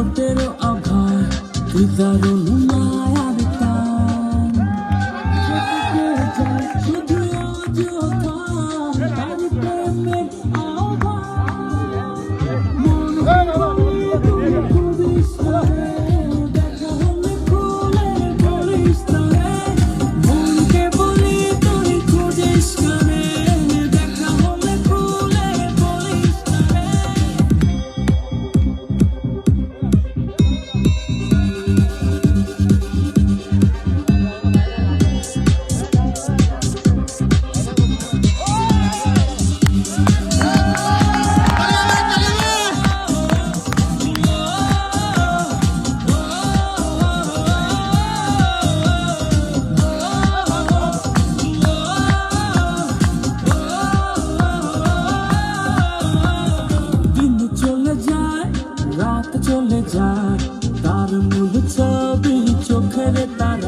ঠোঁটেরও আভার তুই দারুণ মায়ার টান শুধু অযথা তার প্রেমের আহ্বান মন তুই খুঁজিস তারে দেখা হলে খুলে বলিস তারে মনকে বলি তুই খুঁজিস তারে দেখা হলে খুলে বলিস তারে দিন চলে যায় রাত চলে যায় তার মূল ছবি চোখের তার